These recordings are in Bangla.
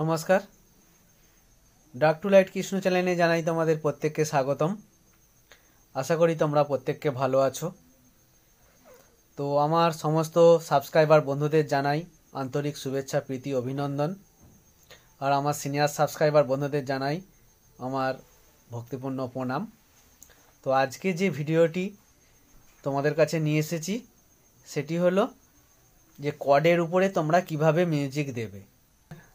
नमस्कार dark to light Krishna चैनेले Janai तोमादेर प्रत्येकके स्वागतम। आशा करी तोमरा प्रत्येकके भालो आछो। तो आमार समस्त सबस्क्राइबार बंधुदेर जानाई आंतरिक शुभेच्छा प्रीति अभिनंदन और आमार सिनियर सबस्क्राइबार बंधुदेर जानाई आमार भक्तिपूर्ण प्रणाम। तो आज के जे भिडियोटी तोमादेर काछे निये एसेछि सेटी हलो जे कॉर्डेर उपरे तोमरा किभाबे मिउजिक देबे।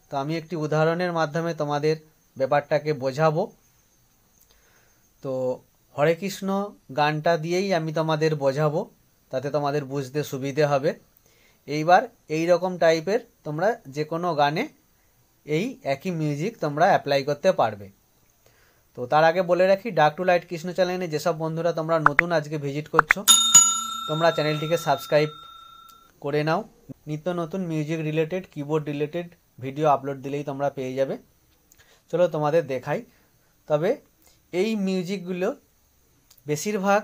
तो आमी एकटी उदाहरणेर माध्यमे तोमादेर ব্যাপারটাকে বোঝাবো। তো হরে কৃষ্ণ গানটা দিয়েই আমি তোমাদের বোঝাবো, তাতে তোমাদের বুঝতে সুবিধে হবে। এইবার এই রকম টাইপের তোমরা যে কোনো গানে এই একই মিউজিক তোমরা অ্যাপ্লাই করতে পারবে। তো তার আগে বলে রাখি, ডার্ক টু লাইট কৃষ্ণ চ্যানেলে যেসব বন্ধুরা তোমরা নতুন আজকে ভিজিট করছো তোমরা চ্যানেলটিকে সাবস্ক্রাইব করে নাও। নিত্য নতুন music related keyboard related video upload দিলেই তোমরা পেয়ে যাবে। चलो तुम्हारे देखाई। तबे এই মিউজিকগুলো বেশিরভাগ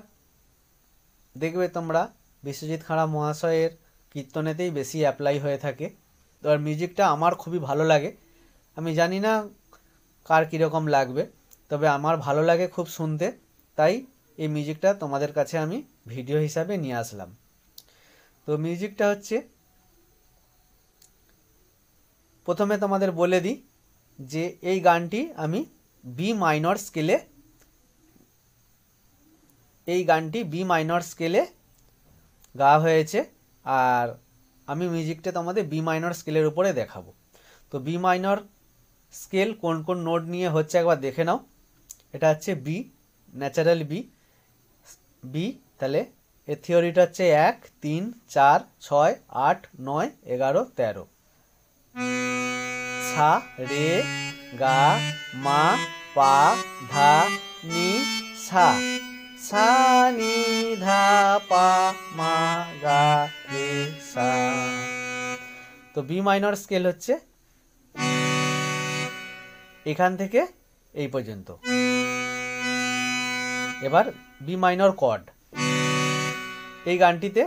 দেখবে তোমরা বিশ্বজিৎ খাড়া মহাশয়ের কীর্তনেতেই বেশি অ্যাপ্লাই হয়ে থাকে। তো আর মিউজিকটা আমার খুবই ভালো লাগে। আমি জানি না কার কীরকম লাগবে, তবে আমার ভালো লাগে খুব শুনতে, তাই এই মিউজিকটা তোমাদের কাছে আমি ভিডিও হিসাবে নিয়ে আসলাম। তো মিউজিকটা হচ্ছে, প্রথমে তোমাদের বলে দিই যে এই গানটি আমি বি মাইনর স্কেলে গাওয়া হয়েছে আর আমি মিউজিকটা তোমাদের বি মাইনর স্কেলের উপরে দেখাবো। তো বি মাইনর স্কেল কোন কোন নোট নিয়ে হচ্ছে একবার দেখে নাও। এটা হচ্ছে বি, ন্যাচারাল বি। তাহলে এর থিওরিটা হচ্ছে 1 3 4 6 8 9 11 13। सा रे गा मा पा धा नी सा, सा नी धा पा मा गा रे सा। तो बी माइनर स्केल হচ্ছে এখান থেকে এই পর্যন্ত। এবার বি মাইনর কর্ড, এই গানটিতে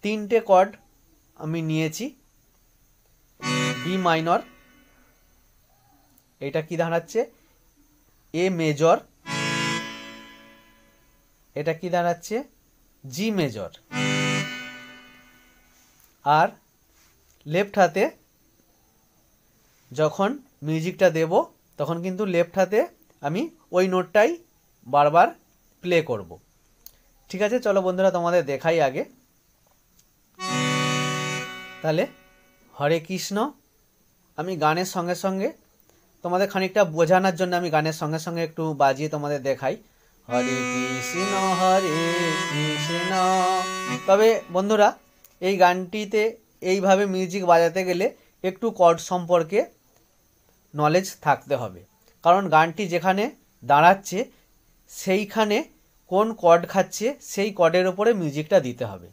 তিনটে কর্ড আমি নিয়েছি। বি মাইনর, এটা কি দাঁড়াচ্ছে এ মেজর, এটা কি দাঁড়াচ্ছে জি মেজর। আর লেফট হাতে যখন মিউজিকটা দেব তখন কিন্তু লেফট হাতে আমি ওই নোটটাই বারবার প্লে করব। ঠিক আছে, চলো বন্ধুরা তোমাদের দেখাই আগে। তাহলে হরে কৃষ্ণ আমি গানের সঙ্গে সঙ্গে তোমাদের খানিকটা বোঝানোর জন্য আমি গানের সঙ্গে সঙ্গে একটু বাজিয়ে তোমাদের দেখাই। হরে কৃষ্ণ হরে কৃষ্ণ। তবে বন্ধুরা এই গানটিতে এইভাবে মিউজিক বাজাতে গেলে একটু কর্ড সম্পর্কে নলেজ থাকতে হবে, কারণ গানটি যেখানে দাঁড়াচ্ছে সেইখানে কোন কর্ড খাচ্ছে সেই কর্ডের ওপরে মিউজিকটা দিতে হবে,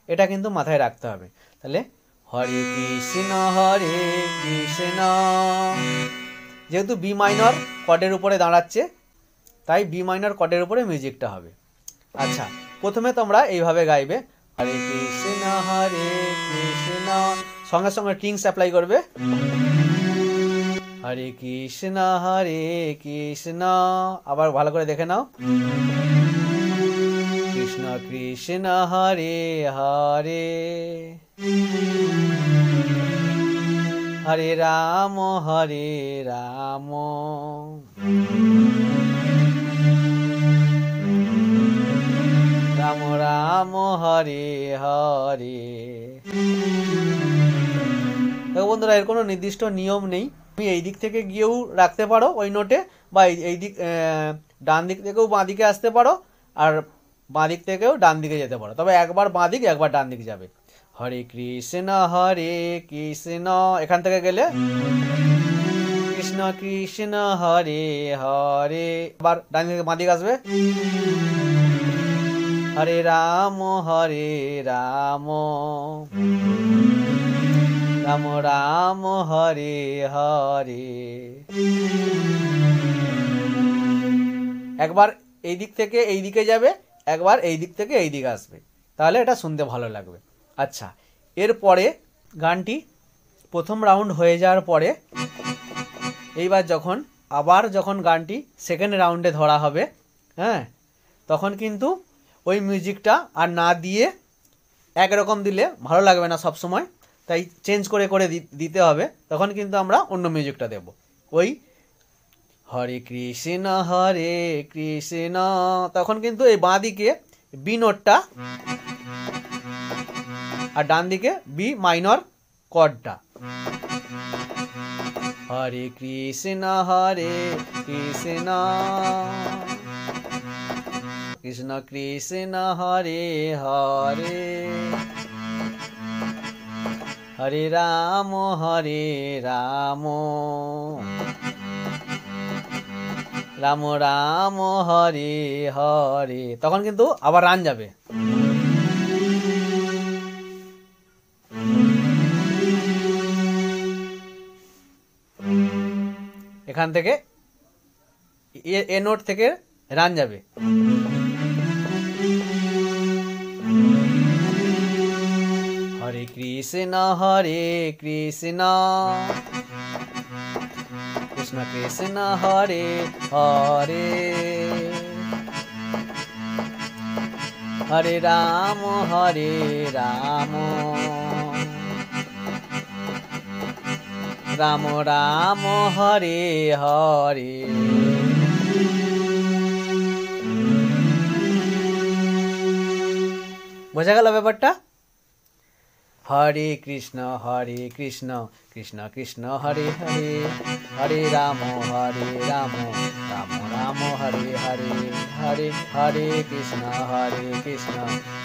এটা কিন্তু মাথায় রাখতে হবে। তাহলে হরে কৃষ্ণ যেহেতু বি মাইনর কর্ডের উপরে দাঁড়াচ্ছে তাই বি মাইনর কর্ডের উপরে মিউজিকটা হবে। আচ্ছা, প্রথমে তোমরা এইভাবে গাইবে হরে কৃষ্ণ সঙ্গে সঙ্গে টিংস অ্যাপ্লাই করবে। হরে কৃষ্ণ আবার ভালো করে দেখে নাও। কৃষ্ণ কৃষ্ণ হরে হরে হরে রাম রাম রাম হরে হরে। দেখো বন্ধুরা, এর কোনো নির্দিষ্ট নিয়ম নেই। তুমি এই দিক থেকে গিয়েও রাখতে পারো ওই নোটে, বা এই দিক ডান দিক থেকেও বাঁ দিকে আসতে পারো, আর বাঁ দিক থেকেও ডান দিকে যেতে পারো। তবে একবার বাঁ দিক একবার ডান দিকে যাবে। হরে কৃষ্ণ এখান থেকে গেলে কৃষ্ণ কৃষ্ণ হরে হরে, আবার ডান দিকে বাঁ দিকে আসবে হরে রাম রাম রাম হরে হরে। একবার এই দিক থেকে এই দিকে যাবে, একবার এই দিক থেকে এই দিকে আসবে, তাহলে এটা শুনতে ভালো লাগবে। আচ্ছা, এরপরে গানটি প্রথম রাউন্ড হয়ে যাওয়ার পরে এইবার যখন গানটি সেকেন্ড রাউন্ডে ধরা হবে, হ্যাঁ, তখন কিন্তু ওই মিউজিকটা আর না দিয়ে একরকম দিলে ভালো লাগবে না সব সময়, তাই চেঞ্জ করে করে দিতে হবে। তখন কিন্তু আমরা অন্য মিউজিকটা দেব, ওই হরে কৃষ্ণ, তখন কিন্তু এই বাঁ দিকে বি নোটটা আর ডান দিকে বি মাইনর কর্ডটা। হরে কৃষ্ণ কৃষ্ণ কৃষ্ণ হরে হরে, হরে রাম রাম রাম হরে হরে। তখন কিন্তু আবার রান যাবে। এখান থেকে এ নোট থেকে রান যাবে। হরে কৃষ্ণ কৃষ্ণ কৃষ্ণ হরে হরে, হরে রাম রাম রাম হরে হরে। বোঝা গেল ব্যাপারটা? হরে কৃষ্ণ কৃষ্ণ কৃষ্ণ হরে হরে, হরে রাম রাম রাম হরে হরে, হরে হরে কৃষ্ণ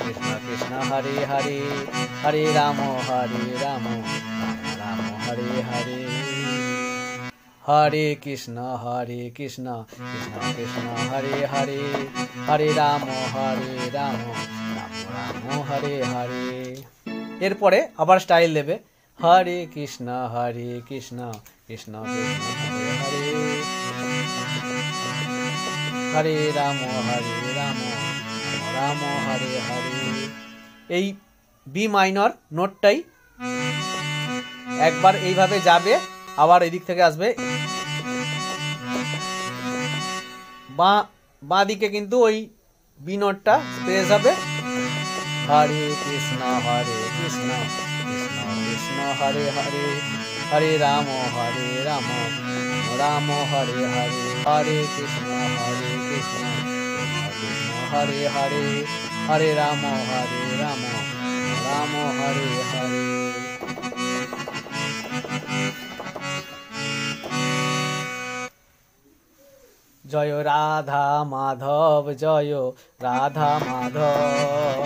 কৃষ্ণ কৃষ্ণ হরে হরে, হরে রাম রাম রাম হরে হরে, হরে কৃষ্ণ কৃষ্ণ কৃষ্ণ হরে হরে, হরে রাম রাম রাম হরে হরে। এরপরে আবার স্টাইল দেবে, হরে কৃষ্ণ কৃষ্ণ কৃষ্ণ হরে হরে, হরে রাম রাম হরে হরে। এই বি মাইনর নোটটাই একবার এইভাবে যাবে, আবার এদিক থেকে আসবে, বাঁ দিকে কিন্তু ওই বি নোটটা প্রেস হবে। হরে কৃষ্ণ কৃষ্ণ কৃষ্ণ হরে হরে, হরে রাম রাম হরে হরে, হরে কৃষ্ণ কৃষ্ণ কৃষ্ণ হরে হরে, হরে রাম রাম হরে হরে। জয় রাধা মাধব, জয় রাধা মাধব,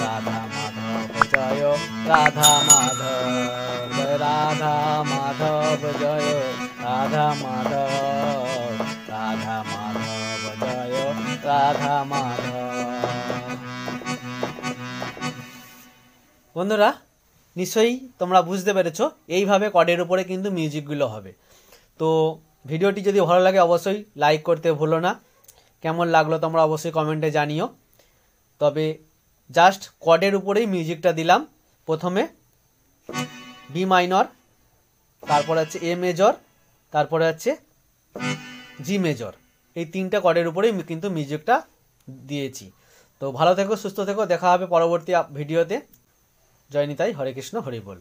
রাধা মাধব জয় রাধা মাধব, জয় রাধা মাধব জয় রাধা মাধব, রাধা মাধব জয় রাধা মাধব। বন্ধুরা, নিশ্চয়ই তোমরা বুঝতে পেরেছো এইভাবে কর্ডের উপরে কিন্তু মিউজিকগুলো হবে। তো ভিডিওটি যদি ভালো লাগে অবশ্যই লাইক করতে ভুলো না। কেমন লাগলো তোমরা অবশ্যই কমেন্টে জানিও। তবে জাস্ট কর্ডের উপরেই মিউজিকটা দিলাম। প্রথমে বি মাইনর, তারপরে হচ্ছে এ মেজর, তারপরে হচ্ছে জি মেজর, এই তিনটা কর্ডের উপরেই কিন্তু মিউজিকটা দিয়েছি। তো ভালো থেকো, সুস্থ থেকো, দেখা হবে পরবর্তী ভিডিওতে। জয় নিতাই, হরে কৃষ্ণ, হরি বল।